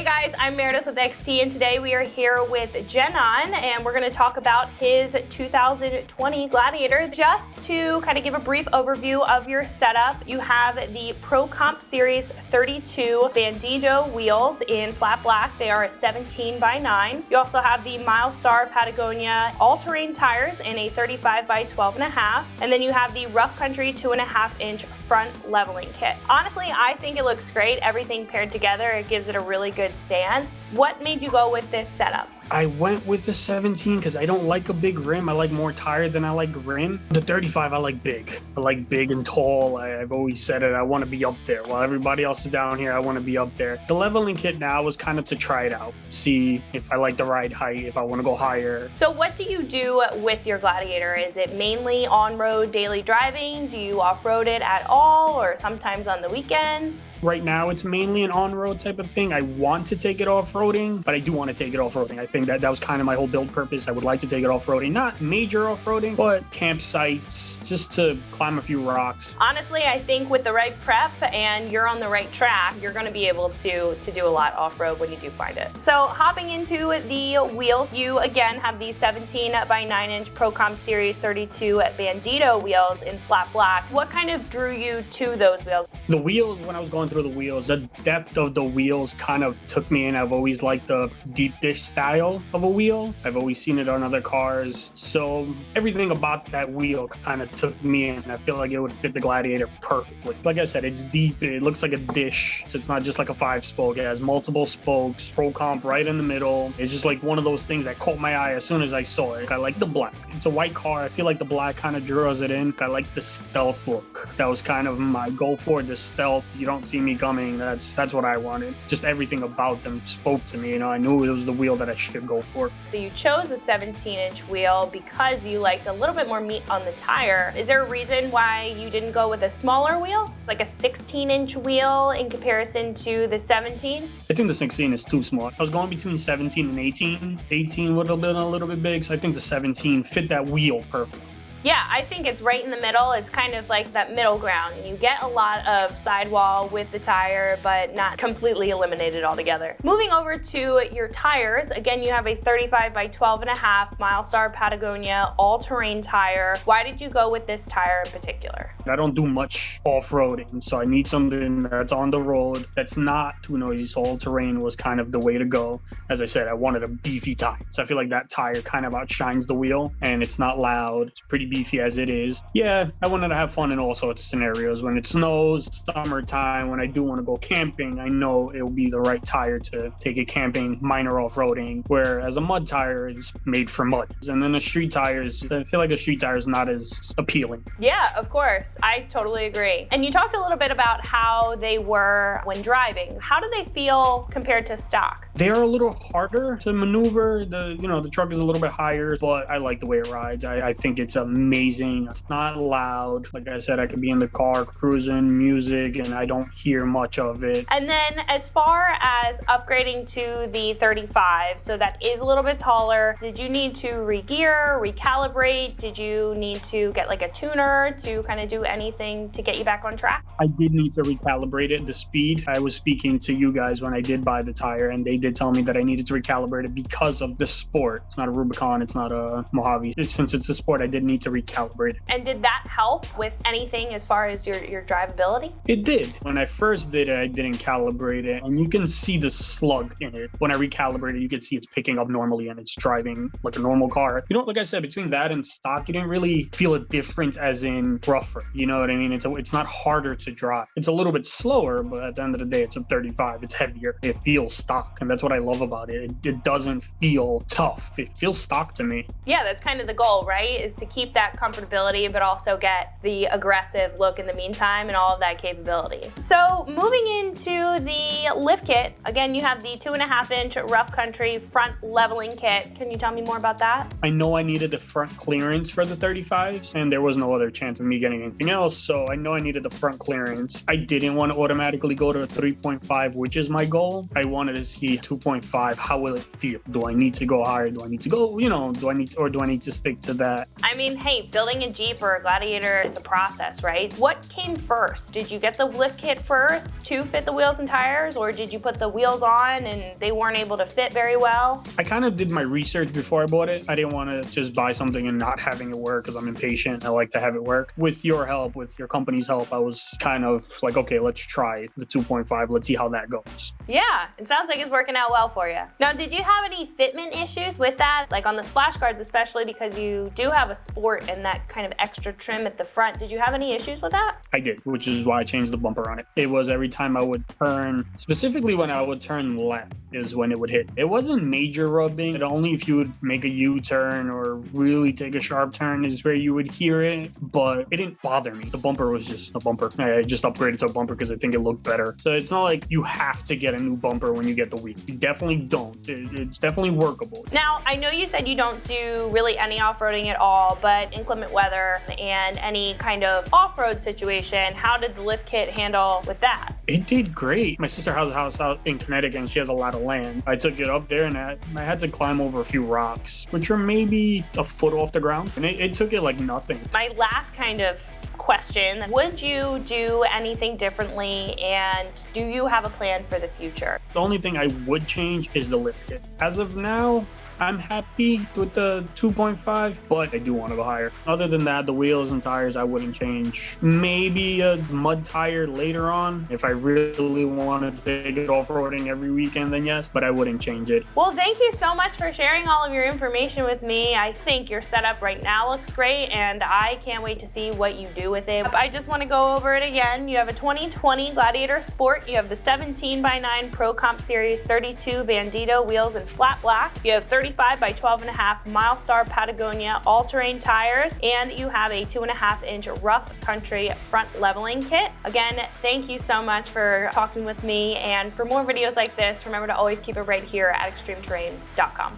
guys, I'm Meredith with XT, and today we are here with Jenon, and we're going to talk about his 2020 Gladiator. Just to kind of give a brief overview of your setup, you have the Pro Comp Series 32 Bandito wheels in flat black. They are a 17x9. You also have the Milestar Patagonia all-terrain tires in a 35x12.5, and then you have the Rough Country 2.5-inch front leveling kit. Honestly, I think it looks great. Everything paired together, it gives it a really good stance. What made you go with this setup? I went with the 17 because I don't like a big rim. I like more tire than I like rim. The 35, I like big. I like big and tall. I've always said it. I want to be up there. While everybody else is down here, I want to be up there. The leveling kit now was kind of to try it out. See if I like the ride height, if I want to go higher. So what do you do with your Gladiator? Is it mainly on-road daily driving? Do you off-road it at all, or sometimes on the weekends? Right now, it's mainly an on-road type of thing. I want to take it off-roading, but I do want to take it off-roading. I think that was kind of my whole build purpose. I would like to take it off-roading, not major off-roading, but campsites, just to climb a few rocks. Honestly, I think with the right prep and you're on the right track, you're going to be able to do a lot off-road when you do find it. So hopping into the wheels, you again have the 17x9-inch Pro Comp Series 32 Bandito wheels in flat black. What kind of drew you to those wheels? The wheels, when I was going through the wheels, the depth of the wheels kind of took me in. I've always liked the deep dish style of a wheel. I've always seen it on other cars. So everything about that wheel kind of took me in. I feel like it would fit the Gladiator perfectly. Like I said, it's deep. It looks like a dish. So it's not just like a 5-spoke. It has multiple spokes, Pro Comp right in the middle. It's just like one of those things that caught my eye as soon as I saw it. I like the black. It's a white car. I feel like the black kind of draws it in. I like the stealth look. That was kind of my goal for the stealth. You don't see me coming. That's what I wanted. Just everything about them spoke to me. You know, I knew it was the wheel that I should go for. So you chose a 17-inch wheel because you liked a little bit more meat on the tire. Is there a reason why you didn't go with a smaller wheel, like a 16-inch wheel in comparison to the 17? I think the 16 is too small. I was going between 17 and 18. 18 would have been a little bit big, so I think the 17 fit that wheel perfectly. Yeah, I think it's right in the middle. It's kind of like that middle ground. You get a lot of sidewall with the tire, but not completely eliminated altogether. Moving over to your tires, again, you have a 35x12.5 Milestar Patagonia all-terrain tire. Why did you go with this tire in particular? I don't do much off-roading, so I need something that's on the road, that's not too noisy, so all-terrain was kind of the way to go. As I said, I wanted a beefy tire, so I feel like that tire kind of outshines the wheel, and it's not loud. It's pretty beefy as it is. Yeah, I wanted to have fun in all sorts of scenarios. When it snows, summertime, when I do want to go camping, I know it will be the right tire to take it camping, minor off-roading, whereas a mud tire is made for mud. And then the street tires, I feel like a street tire is not as appealing. Yeah, of course. I totally agree. And you talked a little bit about how they were when driving. How do they feel compared to stock? They're a little harder to maneuver. The truck is a little bit higher, but I like the way it rides. I think it's amazing. It's not loud. Like I said, I could be in the car cruising music and I don't hear much of it. And then as far as upgrading to the 35, so that is a little bit taller, did you need to re-gear, recalibrate? Did you need to get like a tuner to kind of do anything to get you back on track? I did need to recalibrate it, the speed. I was speaking to you guys when I did buy the tire, and they did tell me that I needed to recalibrate it because of the sport. It's not a Rubicon, it's not a Mojave. Since it's a sport, I did need to recalibrate it. And did that help with anything as far as your drivability? It did. When I first did it, I didn't calibrate it, and you can see the slug in it. When I recalibrated, you can see it's picking up normally and it's driving like a normal car. You know, like I said, between that and stock, you didn't really feel a difference as in rougher. You know what I mean? It's not harder to drive. It's a little bit slower, but at the end of the day, it's a 35. It's heavier. It feels stock, and that's what I love about it. It doesn't feel tough. It feels stock to me. Yeah, that's kind of the goal, right? Is to keep that comfortability, but also get the aggressive look in the meantime and all of that capability. So moving into the lift kit, again, you have the 2.5-inch Rough Country front leveling kit. Can you tell me more about that? I know I needed the front clearance for the 35s, and there was no other chance of me getting anything else, so I know I needed the front clearance. I didn't want to automatically go to a 3.5, which is my goal. I wanted to see 2.5, how will it feel? Do I need to go higher? Do I need to go, do I need to stick to that? I mean, hey, building a Jeep or a Gladiator, it's a process, right? What came first? Did you get the lift kit first to fit the wheels and tires, or did you put the wheels on and they weren't able to fit very well? I kind of did my research before I bought it. I didn't want to just buy something and not having it work because I'm impatient. I like to have it work. With your help, with your company's help, I was kind of like, okay, let's try the 2.5. Let's see how that goes. Yeah, it sounds like it's working out well for you. Now, did you have any fitment issues with that? Like on the splash guards, especially because you do have a sport and that kind of extra trim at the front. Did you have any issues with that? I did, which is why I changed the bumper on it. It was every time I would turn, specifically when I would turn left is when it would hit. It wasn't major rubbing. Only if you would make a U-turn or really take a sharp turn is where you would hear it, but it didn't bother me. The bumper was just a bumper. I just upgraded to a bumper because I think it looked better. So it's not like you have to get a new bumper when you get the wheel. You definitely don't. It's definitely workable. Now, I know you said you don't do really any off-roading at all, but inclement weather and any kind of off-road situation, how did the lift kit handle with that? It did great. My sister has a house out in Connecticut and she has a lot of land. I took it up there and I had to climb over a few rocks, which were maybe a foot off the ground. And it took it like nothing. My last kind of question, would you do anything differently, and do you have a plan for the future? The only thing I would change is the lift kit. As of now, I'm happy with the 2.5, but I do want to go higher. Other than that, the wheels and tires, I wouldn't change. Maybe a mud tire later on. If I really wanted to take it off-roading every weekend, then yes, but I wouldn't change it. Well, thank you so much for sharing all of your information with me. I think your setup right now looks great, and I can't wait to see what you do with it. I just want to go over it again. You have a 2020 Gladiator Sport. You have the 17x9 Pro Comp Series 32 Bandito wheels in flat black. You have 35 by 12.5 Milestar Patagonia all-terrain tires, and you have a 2.5-inch rough country front leveling kit. Again, thank you so much for talking with me, and for more videos like this, remember to always keep it right here at ExtremeTerrain.com.